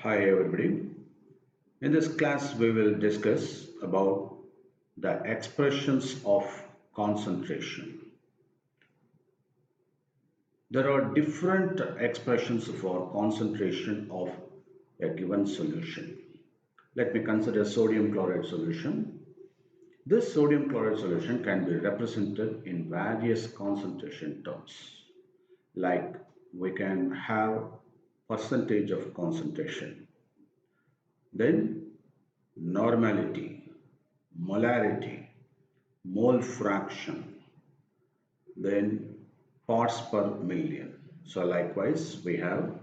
Hi everybody. In this class we will discuss about the expressions of concentration. There are different expressions for concentration of a given solution. Let me consider sodium chloride solution. This sodium chloride solution can be represented in various concentration terms. Like we can have percentage of concentration, then normality, molarity, mole fraction, then parts per million. So likewise, we have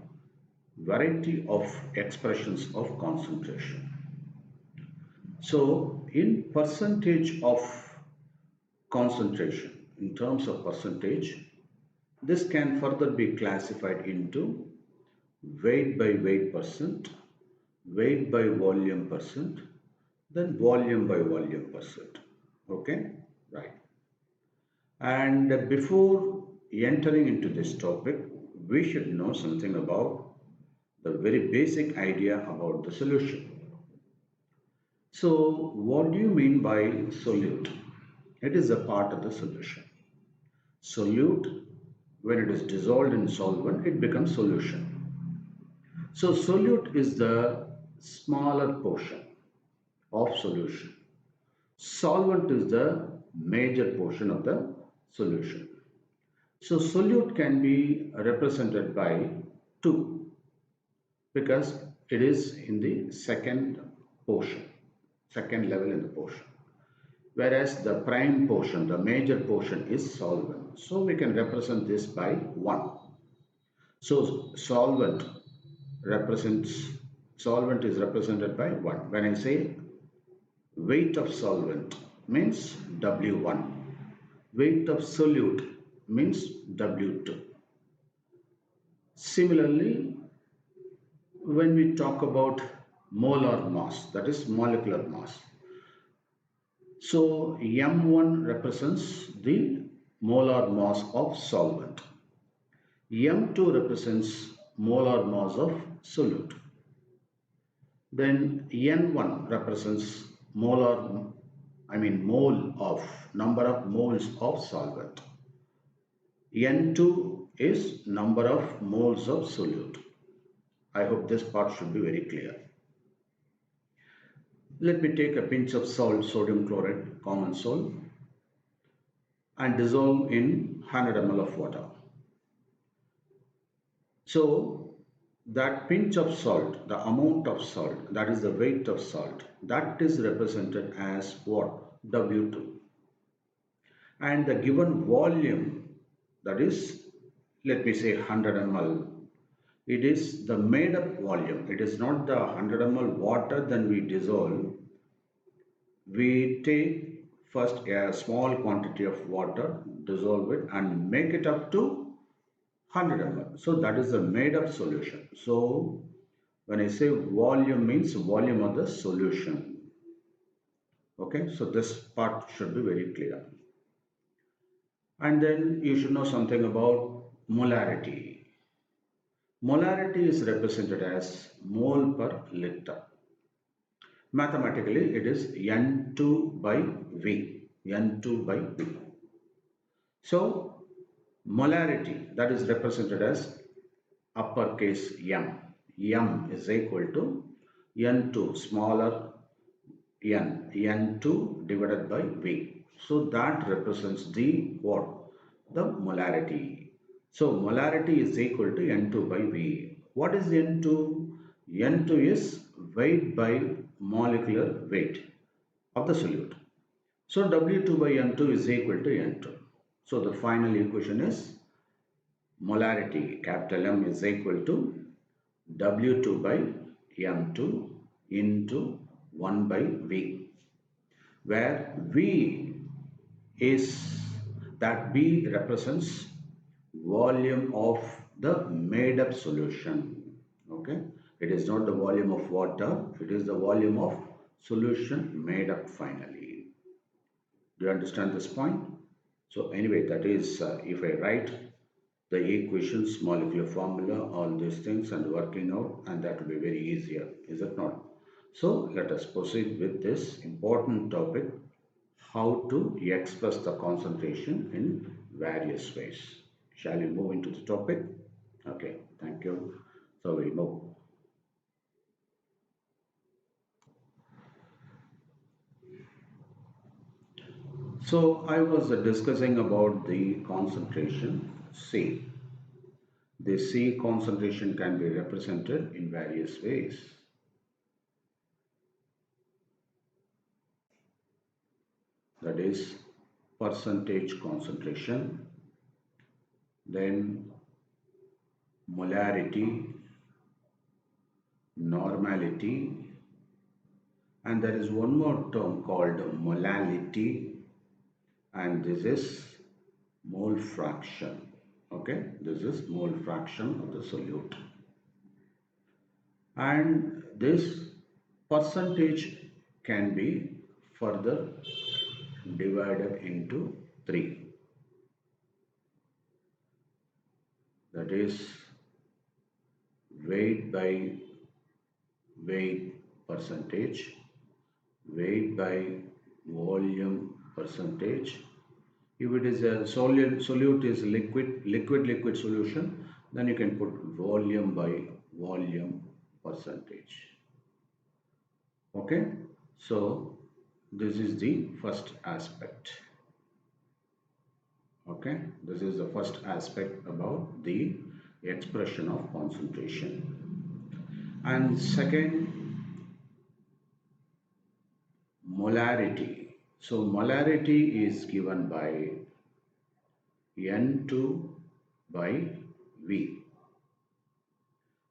variety of expressions of concentration. So in percentage of concentration, in terms of percentage, this can further be classified into weight by weight percent, weight by volume percent, then volume by volume percent. Okay, right. And before entering into this topic, we should know something about the very basic idea about the solution. So, what do you mean by solute? It is a part of the solution. Solute, when it is dissolved in solvent, it becomes solution. So, solute is the smaller portion of solution. Solvent is the major portion of the solution. So solute can be represented by 2 because it is in the second portion, second level in the portion. Whereas the prime portion, the major portion is solvent. So we can represent this by 1. So represents solvent is represented by 1. When I say weight of solvent means W1. Weight of solute means W2. Similarly, when we talk about molar mass, that is molecular mass. So M1 represents the molar mass of solvent. M2 represents molar mass of solute. Then N1 represents mole of number of moles of solvent. N2 is number of moles of solute. I hope this part should be very clear. Let me take a pinch of salt, sodium chloride, common salt, and dissolve in 100 ml of water. So that pinch of salt, the amount of salt, that is the weight of salt, that is represented as what? W2. And the given volume, that is, let me say 100 ml, it is the made up volume. It is not the 100 ml water, then we dissolve. We take first a small quantity of water, dissolve it and make it up to 100 ml. So that is the made up solution. So when I say volume means volume of the solution. Okay, so this part should be very clear. And then you should know something about molarity. Molarity is represented as mole per liter. Mathematically, it is N2 by V. N2 by V. So, molarity, that is represented as uppercase M. M is equal to N2, smaller n, N2 divided by V. So, that represents the what? The molarity. So, molarity is equal to N2 by V. What is N2? N2 is weight by molecular weight of the solute. So W2 by M2 is equal to N2. So the final equation is molarity, capital M, is equal to W2 by M2 into 1 by V, where V is, that V represents volume of the made up solution. Okay, it is not the volume of water, it is the volume of solution made up finally. Do you understand this point? So anyway, that is if I write the equations, molecular formula, all these things and working out, and that will be very easier, is it not? So let us proceed with this important topic, how to express the concentration in various ways. Shall we move into the topic? Okay, thank you. So we move. So I was discussing about the concentration C. The C concentration can be represented in various ways. That is percentage concentration, then molarity, normality, and there is one more term called molality, and this is mole fraction. Okay, this is mole fraction of the solute. And this percentage can be further divided into 3. That is weight by weight percentage, weight by volume percentage. If it is a solute is liquid solution, then you can put volume by volume percentage. Okay, so this is the first aspect. Okay, this is the first aspect about the expression of concentration. And second, molarity. So molarity is given by N2 by V,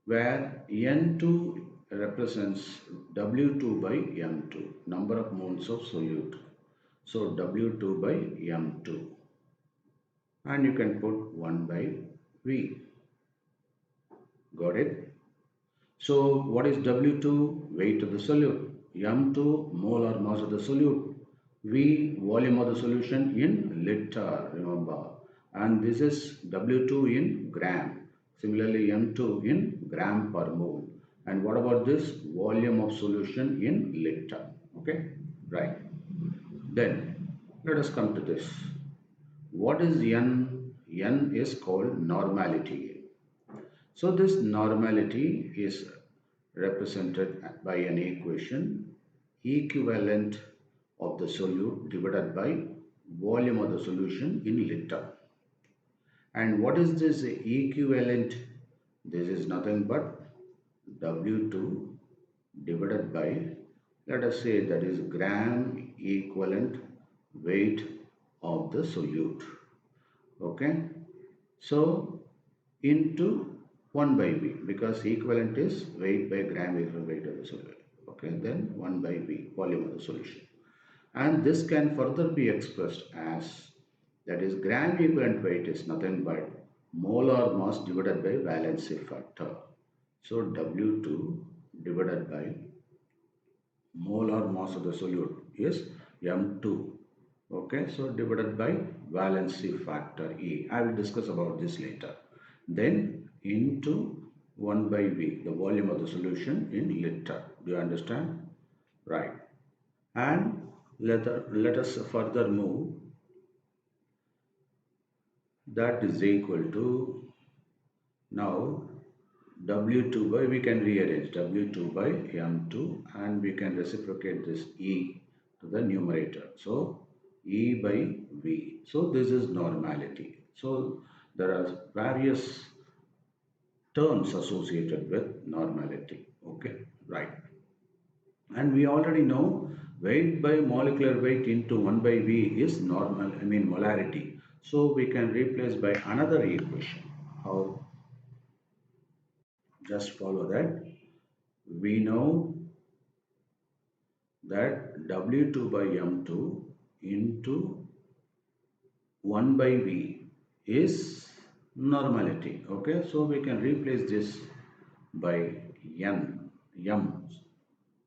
where N2 represents W2 by M2, number of moles of solute. So W2 by M2, and you can put 1 by V. Got it? So what is W2? Weight of the solute. M2, molar mass of the solute. V, volume of the solution in liter, remember. And this is W2 in gram. Similarly, M2 in gram per mole. And what about this? Volume of solution in liter. Okay, right. Then let us come to this. What is N? N is called normality. So this normality is represented by an equation equivalent of the solute divided by volume of the solution in liter. And what is this equivalent? This is nothing but W2 divided by, let us say, that is gram equivalent weight of the solute. Okay, so into 1 by V, because equivalent is weight by gram equal weight of the solute. Okay, then 1 by V, volume of the solution. And this can further be expressed as, that is, gram equivalent weight is nothing but molar mass divided by valency factor. So W2 divided by molar mass of the solute is M2. Okay, so divided by valency factor E. I will discuss about this later. Then into 1 by V, the volume of the solution in liter. Do you understand? Right. And let us further move. That is equal to, now W2 by, we can rearrange W2 by M2, and we can reciprocate this E to the numerator. So E by V. So this is normality. So there are various terms associated with normality. Okay, right. And we already know weight by molecular weight into 1 by V is molarity. So we can replace by another equation. How? Just follow that. We know that W2 by M2 into 1 by V is normality. Okay, so we can replace this by N, M.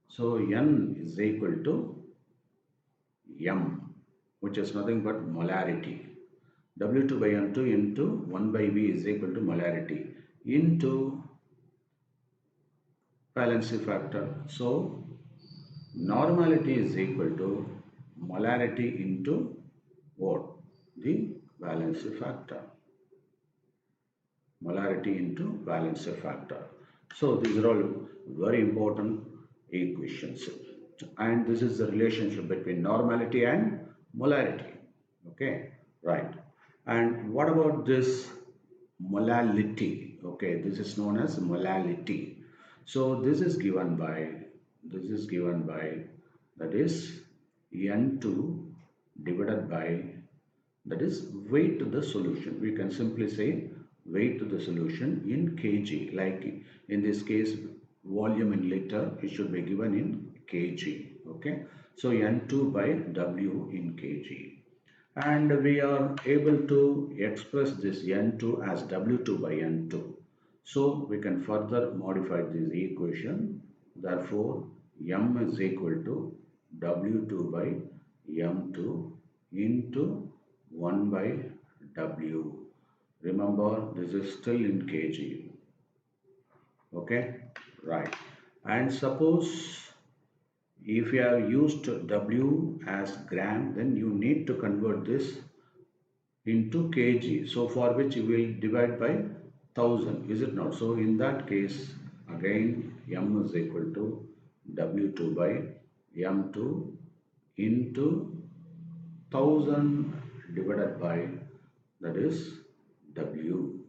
So N is equal to M, which is nothing but molarity. W2 by M2 into 1 by V is equal to molarity into valency factor. So normality is equal to molarity into what? The valency factor. Molarity into valency factor. So these are all very important equations. And this is the relationship between normality and molarity. Okay, right. And what about this molality? Okay, this is known as molality. So this is given by that is N2 divided by that is weight to the solution. We can simply say weight to the solution in kg. Like in this case, volume in liter, it should be given in kg. Okay, so N2 by W in kg. And we are able to express this N2 as W2 by N2. So we can further modify this equation. Therefore, M is equal to W2 by M2 into 1 by W. Remember, this is still in kg. Okay, right. And suppose if you have used W as gram, then you need to convert this into kg. So for which you will divide by 1000, is it not? So in that case, again M is equal to W2 by M2 into 1000 divided by that is W.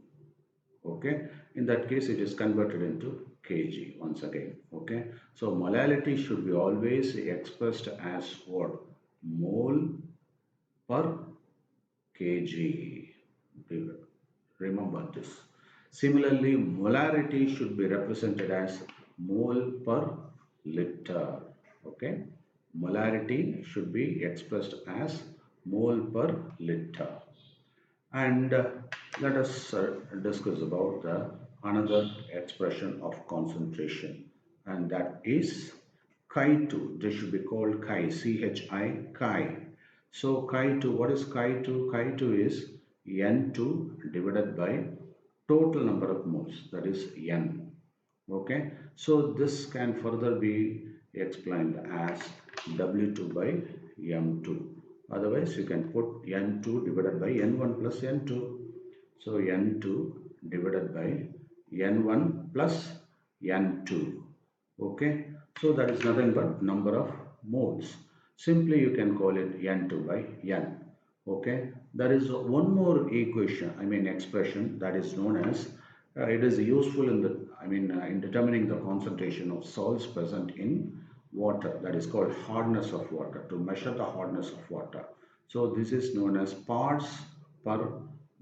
Okay, in that case it is converted into kg once again. Okay, so molality should be always expressed as what? Mole per kg. Remember this. Similarly, molarity should be represented as mole per liter. Okay, molarity should be expressed as mole per liter. And let us discuss about the another expression of concentration, and that is chi2. This should be called chi, chi, chi. So chi2, what is chi2? Chi2 is N2 divided by total number of moles, that is N. Okay, so this can further be explained as W2 by M2. Otherwise, you can put N2 divided by N1 plus N2. So N2 divided by N1 plus N2. Okay, so that is nothing but number of moles. Simply you can call it N2 by N. Okay, there is one more equation, expression, that is known as it is useful in the in determining the concentration of salts present in water, that is called hardness of water, to measure the hardness of water. So this is known as parts per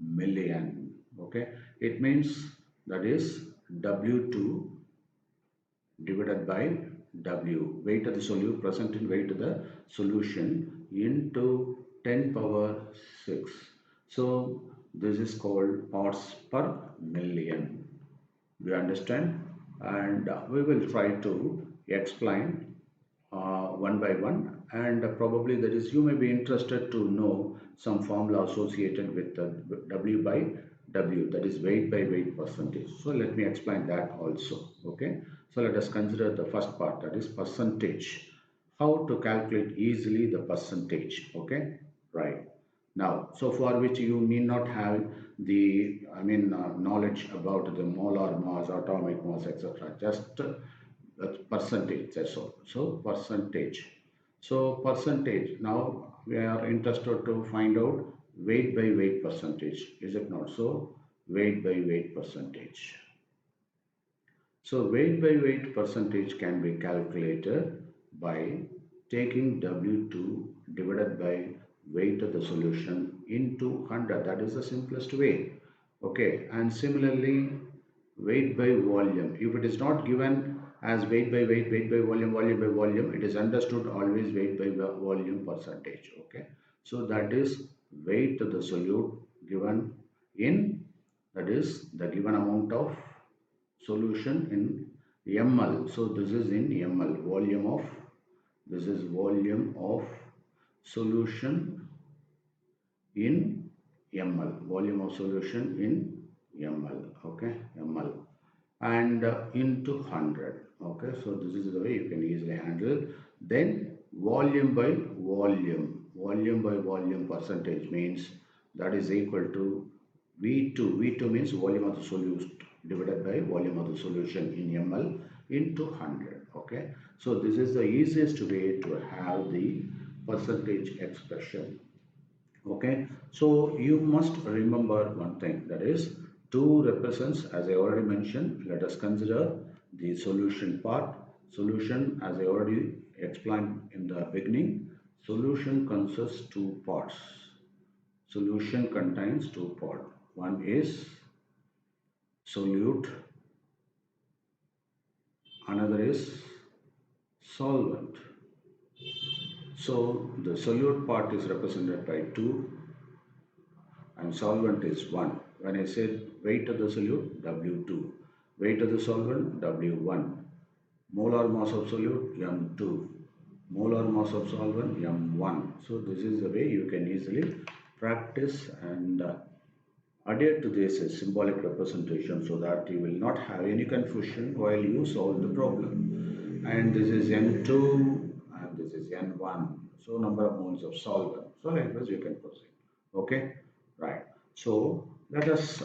million. Okay, it means that is W2 divided by W, weight of the solution, present in weight of the solution, into 10 power 6. So this is called parts per million. Do you understand? And we will try to explain one by one, and probably that is you may be interested to know some formula associated with the W by W, that is weight by weight percentage. So let me explain that also. Okay, so let us consider the first part, that is percentage. How to calculate easily the percentage. Okay, right. Now, so for which you need not have the knowledge about the molar mass, atomic mass, etc. Just percentage, that's all. So percentage. So percentage. Now we are interested to find out weight by weight percentage. Is it not so? Weight by weight percentage. So weight by weight percentage can be calculated by taking W2 divided by weight of the solution into 100. That is the simplest way. Okay, and similarly weight by volume. If it is not given as weight by weight, weight by volume, volume by volume, it is understood always weight by volume percentage. Okay, so that is weight of the solute given in, that is the given amount of solution in ml. So this is in ml, volume of, this is volume of solution in ml, volume of solution in ml, okay, ml, and into 100. Okay, so this is the way you can easily handle. Then volume by volume percentage means that is equal to V2 means volume of the solution divided by volume of the solution in ml into 100. Okay, so this is the easiest way to have the percentage expression. Okay, so you must remember one thing, that is 2 represents, as I already mentioned. Let us consider the solution part. Solution, as I already explained in the beginning, solution consists 2 parts. Solution contains 2 parts. One is solute, another is solvent. So the solute part is represented by 2 and solvent is 1. When I said weight of the solute, W2. Weight of the solvent, W1. Molar mass of solute, M2. Molar mass of solvent, M1. So this is the way you can easily practice and adhere to this as symbolic representation, so that you will not have any confusion while you solve the problem. And this is N2 and this is N1. So number of moles of solvent. So like this you can proceed. Okay, right. So let us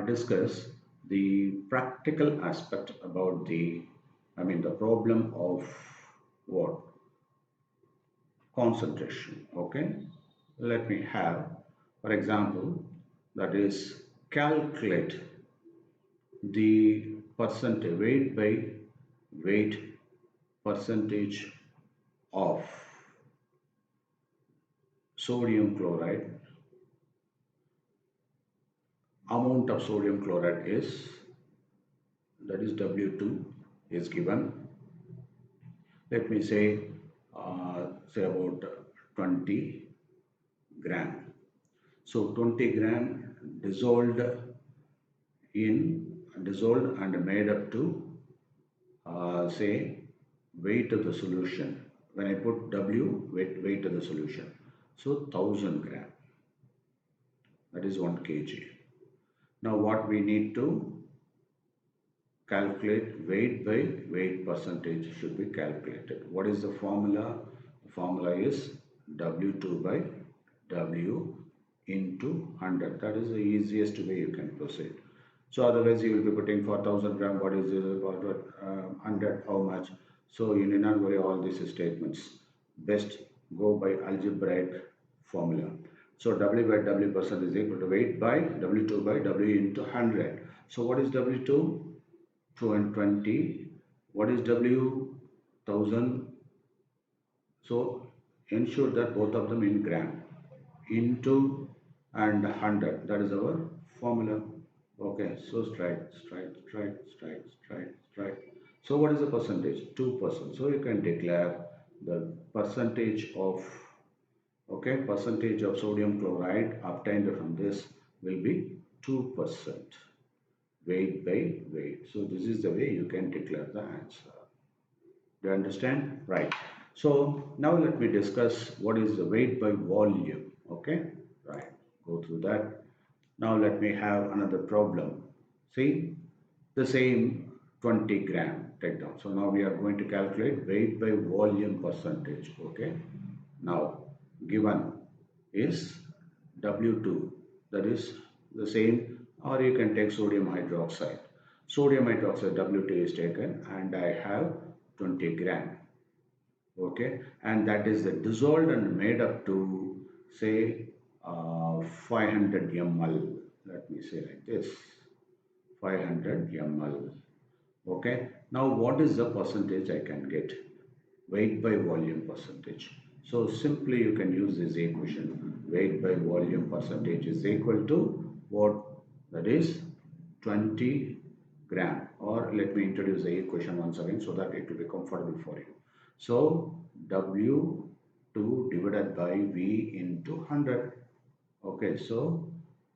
discuss the practical aspect about the problem of what? Concentration. Okay, let me have, for example, that is calculate the percentage, weight by weight percentage of sodium chloride. Amount of sodium chloride is, that is W2 is given. Let me say about 20 gram. So 20 gram dissolved dissolved and made up to say weight of the solution. When I put W, weight of the solution, so 1000 gram, that is 1 kg. Now what we need to calculate, weight by weight percentage should be calculated. What is the formula? The formula is W2 by W into 100. That is the easiest way you can proceed. So otherwise you will be putting for 1000 gram, what is this, about 100, how much? So you need not worry all these statements. Best go by algebraic formula. So W by W percent is equal to weight by W2 by W into 100. So what is W2? 2 and 20. What is W? 1000. So ensure that both of them in gram, into and 100. That is our formula. Okay, so strike. So what is the percentage? 2%. So you can declare the percentage of, okay, percentage of sodium chloride obtained from this will be 2%. Weight by weight. So this is the way you can declare the answer. Do you understand? Right. So now let me discuss what is the weight by volume. Okay. Right. Go through that. Now let me have another problem. See, the same 20 gram take down. So now we are going to calculate weight by volume percentage. Okay. Now given is W2, that is the same, or you can take sodium hydroxide. Sodium hydroxide W2 is taken and I have 20 gram. Okay, and that is the dissolved and made up to say 500 ml. Let me say like this, 500 ml. Okay, now what is the percentage I can get? Weight by volume percentage. So simply you can use this equation. Weight by volume percentage is equal to what? That is 20 gram. Or let me introduce the equation once again so that it will be comfortable for you. So W2 divided by V into 100. Okay, so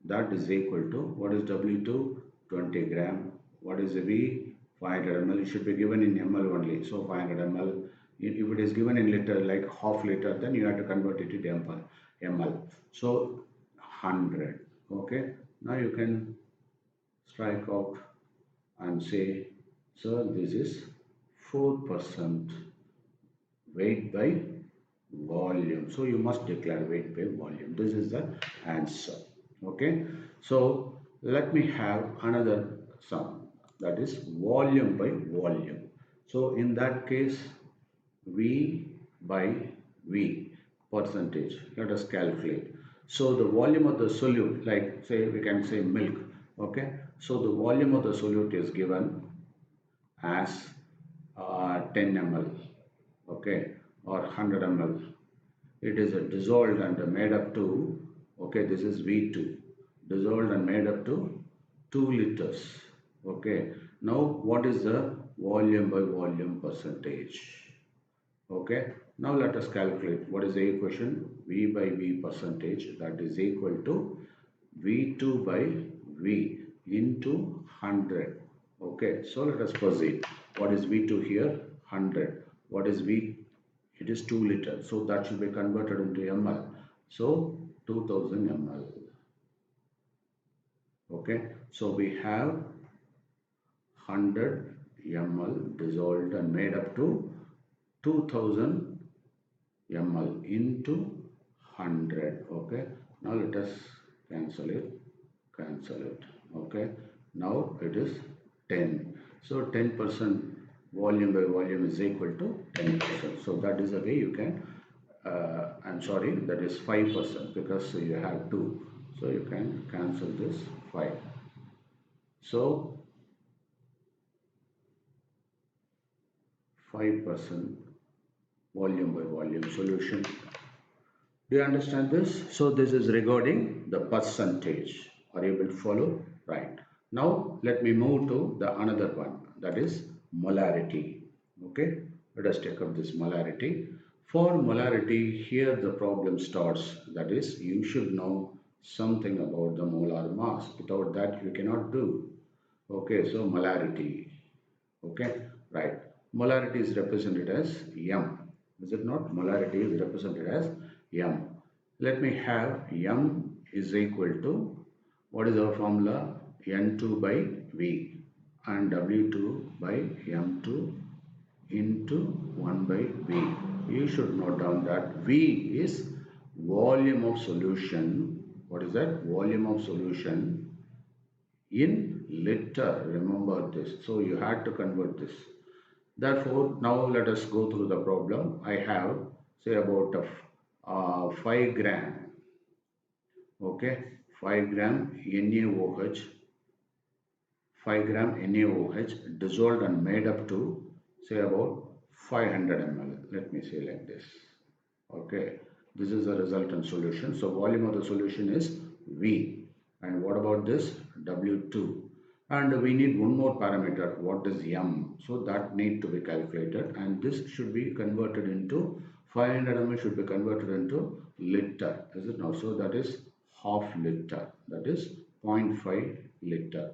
that is equal to, what is W2? 20 gram. What is the V? 500 ml. It should be given in ml only. So 500 ml. If it is given in liter, like half liter, then you have to convert it to ml. So 100. Okay, now you can strike out and say, sir, this is 4% weight by volume. So you must declare weight by volume. This is the answer. Okay, so let me have another sum, that is volume by volume. So in that case, V by V percentage. Let us calculate. So the volume of the solute, like say we can say milk. Okay, so the volume of the solute is given as 10 ml, okay, or 100 ml. It is dissolved and made up to, okay, this is V2, dissolved and made up to 2 liters. Okay, now what is the volume by volume percentage? Okay, now let us calculate. What is the equation? V by V percentage, that is equal to V2 by V into 100. Okay, so let us proceed. What is V2 here? 100. What is V? It is 2 liters. So that should be converted into ml. So 2000 ml. Okay, so we have 100 ml dissolved and made up to 2000 ml into 100. Okay, now let us cancel it. Okay, now it is 10. So 10% volume by volume is equal to 10%. So that is the way you can, I'm sorry, that is 5% because you have 2. So you can cancel this 5. So 5% volume by volume solution. Do you understand this? So this is regarding the percentage. Are you able to follow? Right. Now let me move to the another one, that is molarity. Okay. Let us take up this molarity. For molarity, here the problem starts. That is, you should know something about the molar mass. Without that, you cannot do. Okay. So molarity. Okay. Right. Molarity is represented as M. Is it not? Molarity is represented as M. Let me have M is equal to, what is our formula? N2 by V and W2 by M2 into 1 by V. You should note down that V is volume of solution. What is that? Volume of solution in liter. Remember this. So you had to convert this. Therefore, now let us go through the problem. I have, say, about 5 gram, okay, 5 gram NaOH, 5 gram NaOH dissolved and made up to, say, about 500 ml. Let me say like this. Okay, this is the resultant solution. So volume of the solution is V. And what about this? W2. And we need one more parameter. What is M? So that need to be calculated. And this should be converted into 500 ml should be converted into liter. Is it now? So that is half liter. That is 0.5 liter.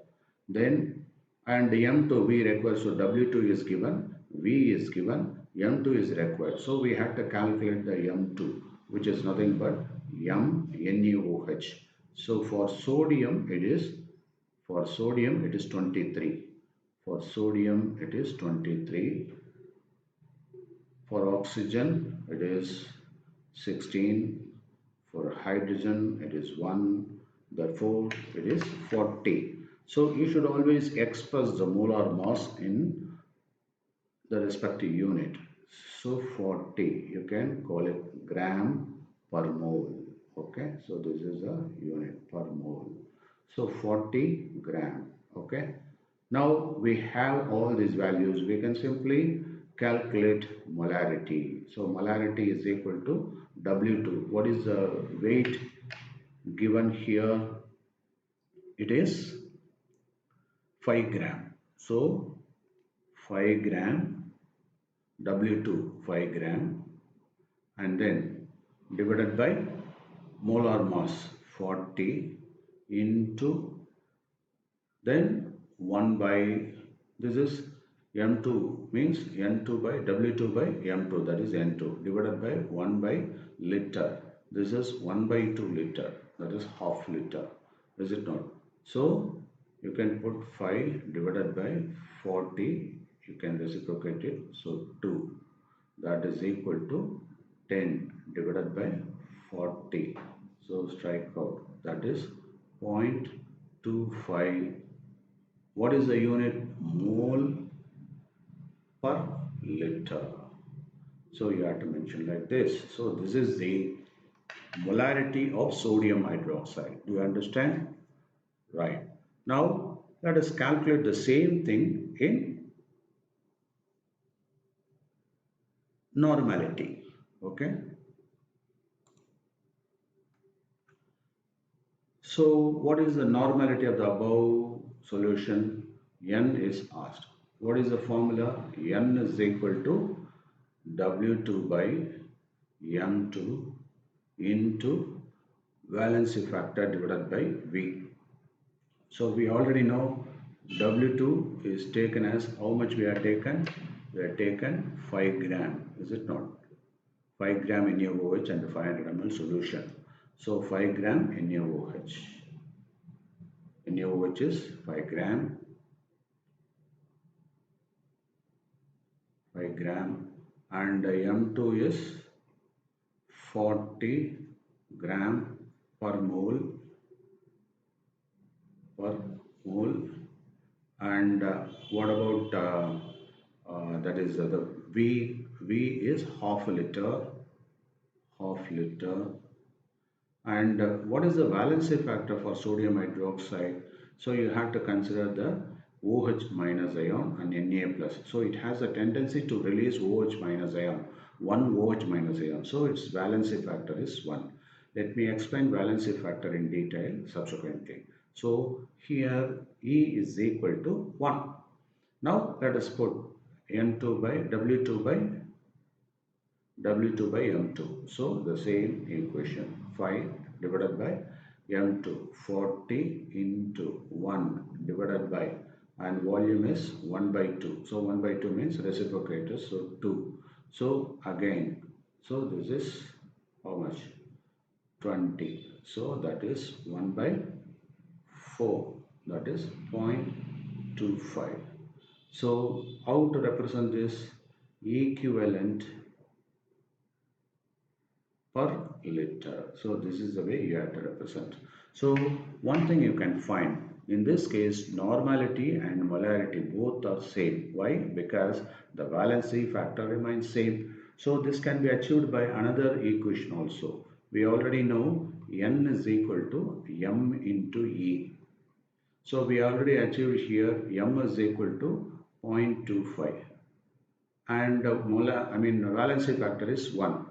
Then and M2 V requires, so W2 is given, V is given, M2 is required. So we have to calculate the M2, which is nothing but NaOH. So for sodium it is 23. For sodium it is 23. For oxygen it is 16. For hydrogen it is 1. Therefore it is 40. So you should always express the molar mass in the respective unit. So 40, you can call it gram per mole. Okay, so this is a unit per mole. So 40 gram. Okay, now we have all these values. We can simply calculate molarity. So molarity is equal to W2. What is the weight given here? It is 5 gram. So 5 gram W2 5 gram and then divided by molar mass 40 into then 1 by, this is M2 means N2 by W2 by M2, that is N2, divided by 1 by liter. This is 1 by 2 liter. that is half liter, is it not? So you can put 5 divided by 40, you can reciprocate it, so 2, that is equal to 10 divided by 40. So strike out, that is 0.25. What is the unit? Mole per liter. So you have to mention like this. So this is the molarity of sodium hydroxide. Do you understand? Right. Now let us calculate the same thing in normality. Okay. So what is the normality of the above solution? N is asked. What is the formula? N is equal to W2 by M2 into valency factor divided by V. So we already know W2 is taken as how much we are taken? We are taken 5 gram, is it not? 5 gram NaOH and 500 ml solution. So 5 gram NaOH. NaOH is 5 gram, 5 gram, and M2 is 40 gram per mole per mole. And what about that is the V is half a liter, half liter. And what is the valency factor for sodium hydroxide? So you have to consider the OH minus ion and Na plus. So it has a tendency to release OH minus ion, one OH minus ion. So its valency factor is 1. Let me explain valency factor in detail subsequently. So here E is equal to 1. Now let us put N2 by W2 by W2 by M2. So the same equation, 5 divided by M2, 40 into 1 divided by, and volume is 1 by 2. So 1 by 2 means reciprocator, so 2. So again, so this is how much? 20. So that is 1 by 4, that is 0.25. So how to represent this? Equivalent per liter. So this is the way you have to represent. So one thing you can find in this case, normality and molarity both are same. Why? Because the valency factor remains same. So this can be achieved by another equation also. We already know N is equal to M into E. So we already achieved here M is equal to 0.25 and valency factor is 1.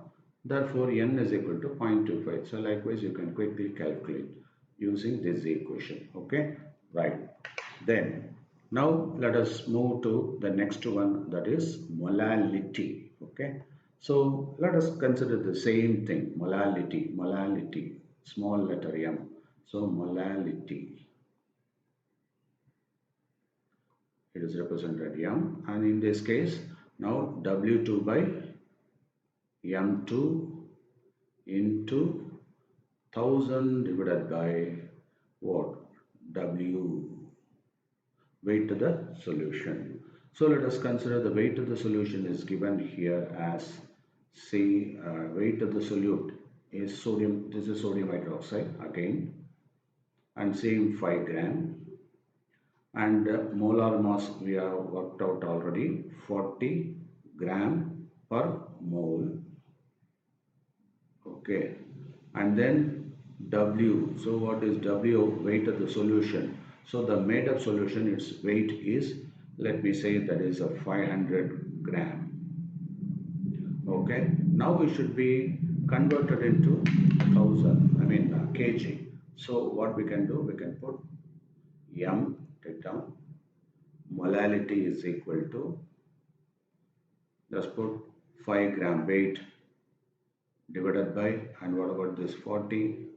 Therefore, n is equal to 0.25. So likewise, you can quickly calculate using this equation. Okay, right. Then, now let us move to the next one, that is molality. Okay, so let us consider the same thing, molality, small letter m. So molality, it is represented m, and in this case, now W2 by M2 into 1000 divided by what? W, weight to the solution. So let us consider the weight of the solution is given here as, say, weight of the solute is sodium, this is sodium hydroxide again, and same 5 gram, and molar mass we have worked out already, 40 gram per mole. Okay, and then W. So what is W? Weight of the solution. So the made up solution, its weight is, let me say that is a 500 gram. Okay, now it should be converted into 1000, kg. So what we can do, we can put M, take down, molality is equal to, just put 5 gram weight divided by, and what about this 40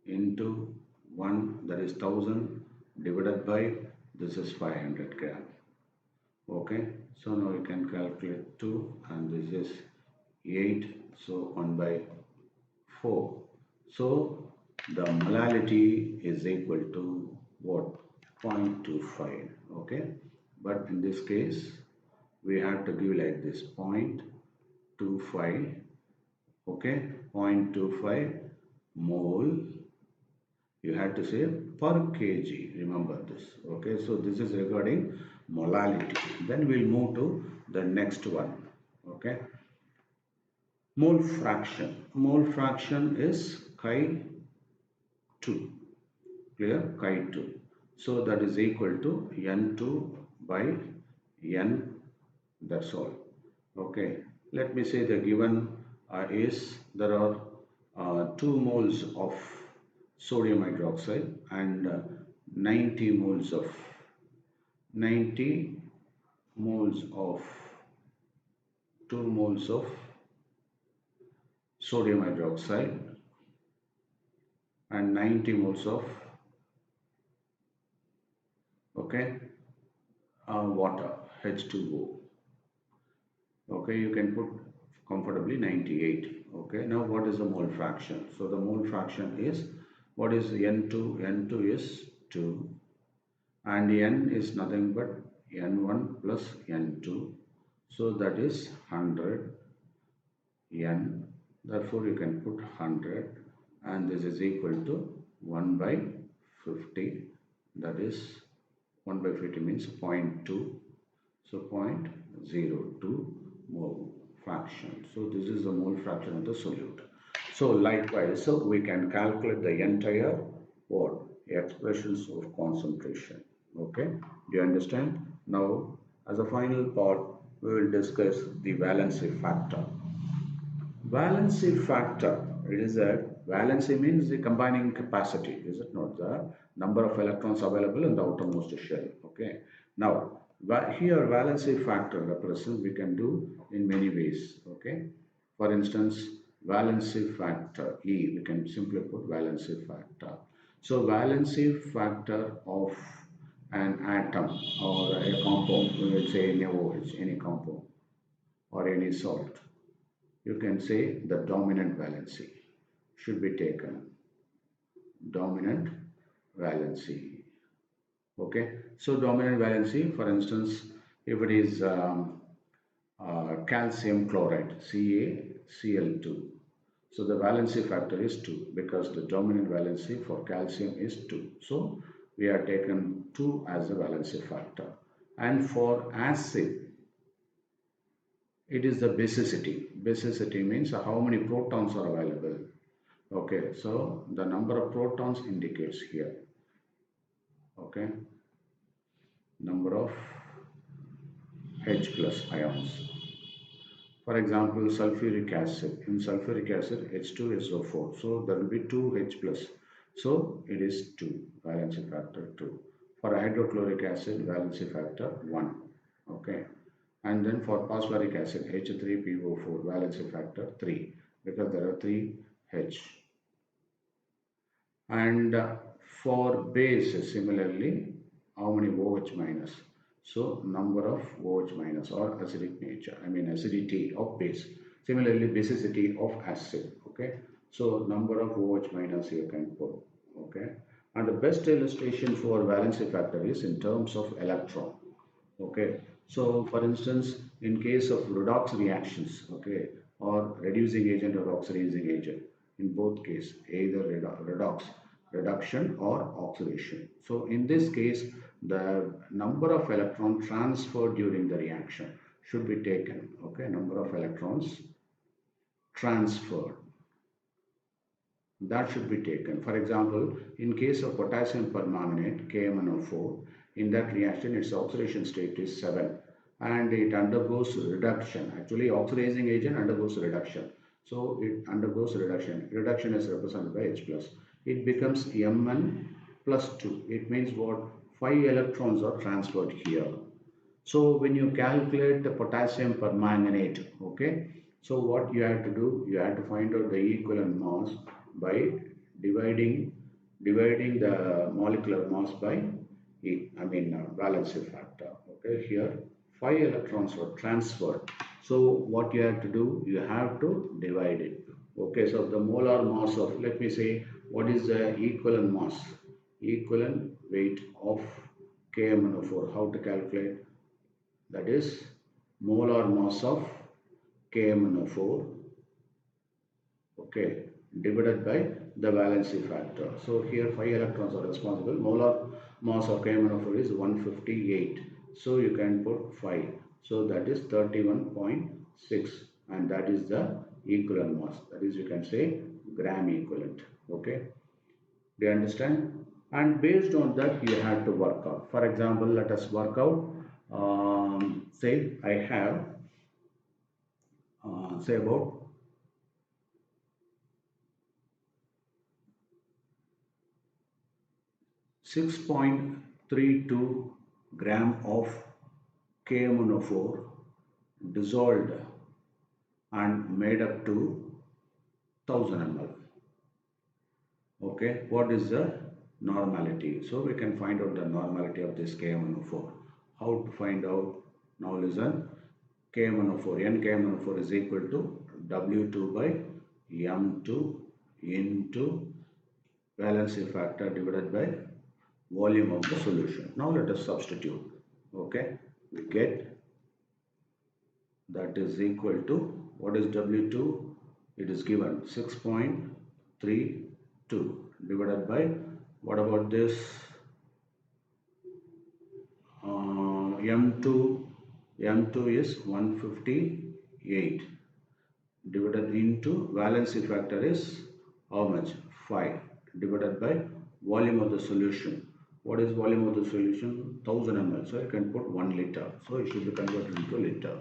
into 1, that is 1000 divided by, this is 500 gram. Okay, so now you can calculate 2, and this is 8, so 1 by 4. So the molarity is equal to what? 0.25. Okay, but in this case we have to give like this 0.25. Okay, 0.25 mole, you have to say per kg, remember this. Okay, so this is regarding molality. Then we'll move to the next one. Okay, mole fraction is chi 2, clear, chi 2. So that is equal to n2 by n, that's all. Okay, let me say the given is there are 2 moles of sodium hydroxide and 90 moles of 90 moles of 2 moles of sodium hydroxide and 90 moles of okay water, H2O. Okay, you can put comfortably 98. Okay, now what is the mole fraction? So the mole fraction is, what is N2? N2 is 2 and N is nothing but N1 plus N2. So that is 100 N. Therefore you can put 100 and this is equal to 1 by 50. That is 1 by 50 means 0.2. So 0.02 mole fraction. So this is the mole fraction of the solute. So likewise, so we can calculate the entire what? Expressions of concentration. Okay, do you understand? Now, as a final part, we will discuss the valency factor. Valency factor, it is a valency means the combining capacity, is it not? The number of electrons available in the outermost shell. Okay. Now, here valency factor represents, we can do in many ways. Okay. For instance, valency factor E, we can simply put valency factor. So, valency factor of an atom or a compound, we will say any OH, any compound or any salt, you can say the dominant valency should be taken. Dominant valency. Okay. So dominant valency, for instance, if it is calcium chloride, CaCl2. So the valency factor is 2 because the dominant valency for calcium is 2. So we have taken 2 as the valency factor. And for acid, it is the basicity. Basicity means how many protons are available. Okay, so the number of protons indicates here. Okay, number of H plus ions. For example, sulfuric acid. In sulfuric acid, H2SO4. So there will be 2 H plus. So it is 2, valency factor 2. For hydrochloric acid, valency factor 1. Okay. And then for phosphoric acid, H3PO4, valency factor 3, because there are 3 H. And for base, similarly, how many OH minus? So number of OH minus or acidic nature, I mean acidity of base. Similarly, basicity of acid. Okay. So number of OH minus you can put. Okay. And the best illustration for valency factor is in terms of electron. Okay. So for instance, in case of redox reactions, okay, or reducing agent or oxidizing agent, in both cases, either reduction or oxidation. So in this case, the number of electrons transferred during the reaction should be taken. Okay, number of electrons transferred, that should be taken. For example, in case of potassium permanganate, KMnO4, in that reaction its oxidation state is 7 and it undergoes reduction. Actually, oxidizing agent undergoes reduction. So it undergoes reduction. Reduction is represented by H plus. It becomes Mn plus 2. It means what? 5 electrons are transferred here. So when you calculate the potassium permanganate, okay, so what you have to do, you have to find out the equivalent mass by dividing the molecular mass by valency factor. Okay, here 5 electrons were transferred. So what you have to do, you have to divide it. Okay, so the molar mass of, let me say, What is the equivalent mass? Equivalent weight of KMnO4. How to calculate? That is molar mass of KMnO4, okay, divided by the valency factor. So here 5 electrons are responsible. Molar mass of KMnO4 is 158. So you can put 5. So that is 31.6, and that is the equivalent mass. That is, you can say gram equivalent. Okay. Do you understand? And based on that, you have to work out. For example, let us work out. Say I have say about 6.32 gram of KMnO4 dissolved and made up to 1000 ml. Okay, what is the normality? So we can find out the normality of this KMnO4. How to find out? Now listen. KMnO4, N KMnO4 is equal to W2 by M2 into valency factor divided by volume of the solution. Now let us substitute. Okay, we get that is equal to, what is W2? It is given 6.32 divided by, what about this, M2 is 158 divided into valency factor is how much? 5 divided by volume of the solution. What is volume of the solution? 1000 ml. So you can put 1 liter. So it should be converted into liter.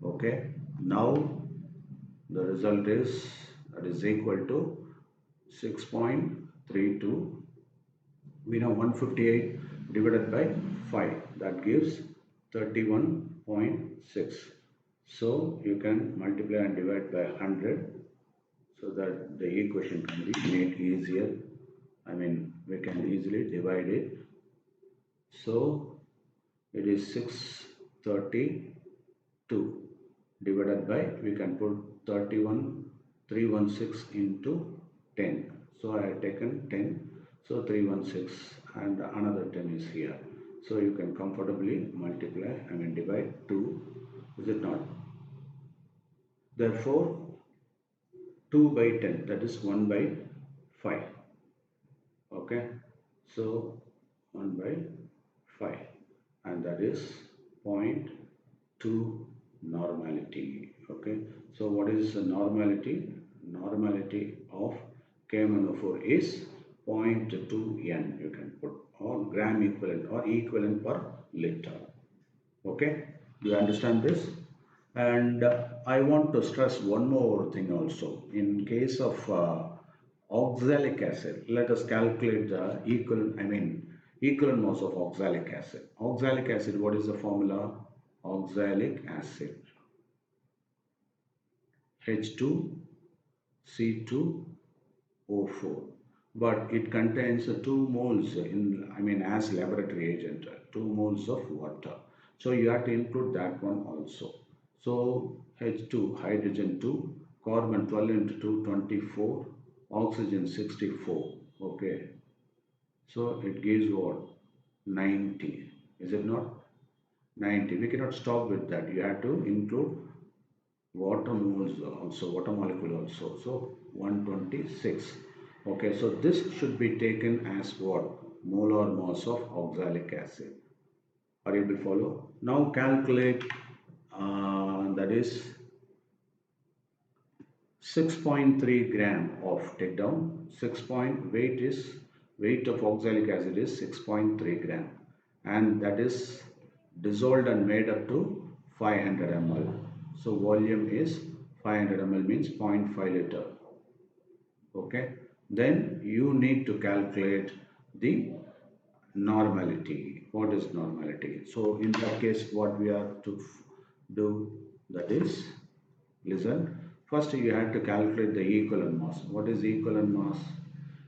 Okay. Now the result is, that is equal to 6.32. We know 158 divided by 5. That gives 31.6. So you can multiply and divide by 100 so that the equation can be made easier. I mean, we can easily divide it. So it is 632 divided by, we can put 316 into 10. So I have taken 10. So 316 and another 10 is here. So you can comfortably multiply, I mean divide 2. Is it not? Therefore 2 by 10, that is 1 by 5. Okay, so 1 by 5, and that is 0.2 normality. Okay, so what is the normality? Normality of KMnO4 is 0.2 N, you can put, or gram equivalent or equivalent per liter. Okay, do you understand this? And I want to stress one more thing also. In case of oxalic acid, let us calculate the equivalent mass of oxalic acid. Oxalic acid, what is the formula? Oxalic acid, H2C2O4, but it contains 2 moles as laboratory agent, 2 moles of water. So you have to include that one also. So H2, hydrogen 2, carbon 12 into 2, 24, oxygen 64. Okay. So it gives what? 90. Is it not? 90. We cannot stop with that. You have to include water moles also, water molecule also. So 126. Okay. So this should be taken as what? Molar mass of oxalic acid. Are you able to follow? Now calculate, that is 6.3 gram of, take down 6 point, weight of oxalic acid is 6.3 gram, and that is dissolved and made up to 500 ml. So volume is 500 ml means 0.5 liter. Okay, then you need to calculate the normality. What is normality? So in that case, what we are to do, that is, listen, first you have to calculate the equivalent mass. What is equivalent mass?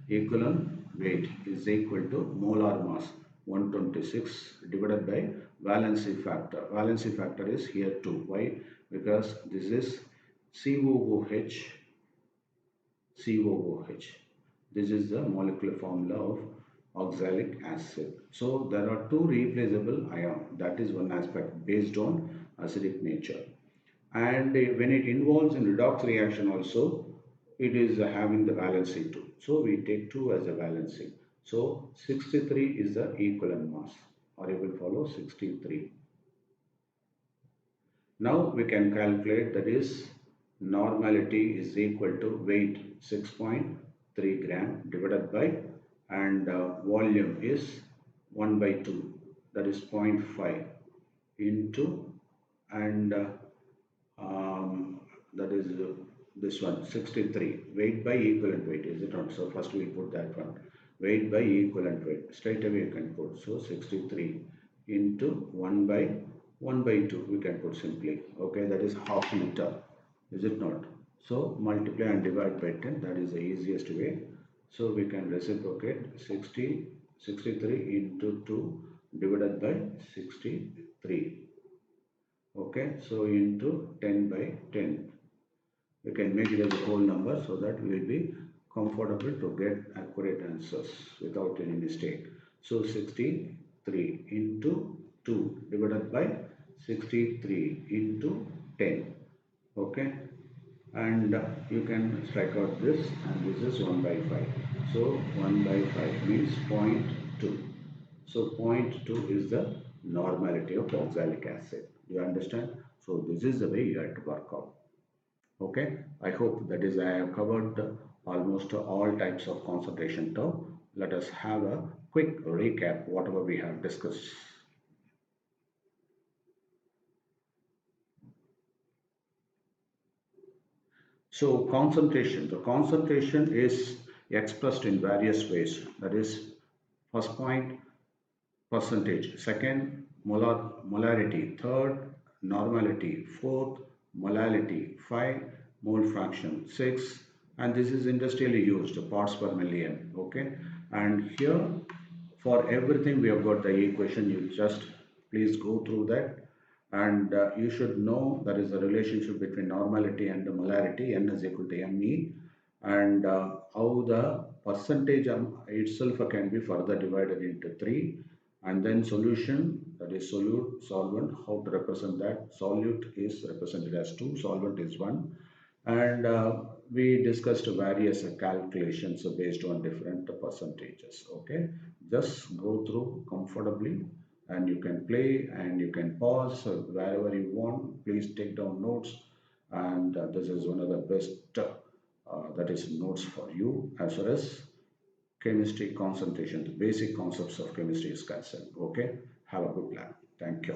Equivalent weight is equal to molar mass 126 divided by valency factor. Valency factor is here 2. Why? Because this is COOH, This is the molecular formula of oxalic acid. So there are two replaceable ion. That is one aspect based on acidic nature. And when it involves in redox reaction also, it is having the valency 2. So we take 2 as a valency. So 63 is the equivalent mass, or you will follow 63. Now we can calculate, that is normality is equal to weight 6.3 gram divided by, and volume is 1 by 2, that is 0.5 into, and that is this one 63, weight by equivalent weight, is it not? So first we put that one, weight by equivalent weight, straight away you can put, so 63 into 1 by 2 we can put simply, okay, that is half liter, is it not? So multiply and divide by 10, that is the easiest way. So we can reciprocate 63 into 2 divided by 63. Okay, so into 10 by 10. You can make it as a whole number so that we will be comfortable to get accurate answers without any mistake. So 63 into 2 divided by 63 into 10. Okay, and you can strike out this, and this is 1 by 5. So 1 by 5 means zero point 0.2. So zero point 0.2 is the normality of oxalic acid. You understand? So this is the way you have to work out. Okay, I hope that is I have covered almost all types of concentration term. Let us have a quick recap whatever we have discussed. So concentration, the concentration is expressed in various ways. That is, first point, percentage, second, molarity, third, normality, fourth, molality, five, mole fraction, six, and this is industrially used, parts per million. Okay, and here for everything we have got the equation. You just please go through that, and you should know there is a relationship between normality and the molarity. N is equal to me, and how the percentage itself can be further divided into 3, and then solution, that is solute, solvent, how to represent that. Solute is represented as 2, solvent is 1, and we discussed various calculations based on different percentages. Okay, just go through comfortably, and you can play and you can pause wherever you want. Please take down notes, and this is one of the best that is notes for you as far as chemistry concentration, the basic concepts of chemistry is concerned. Okay, have a good plan. Thank you.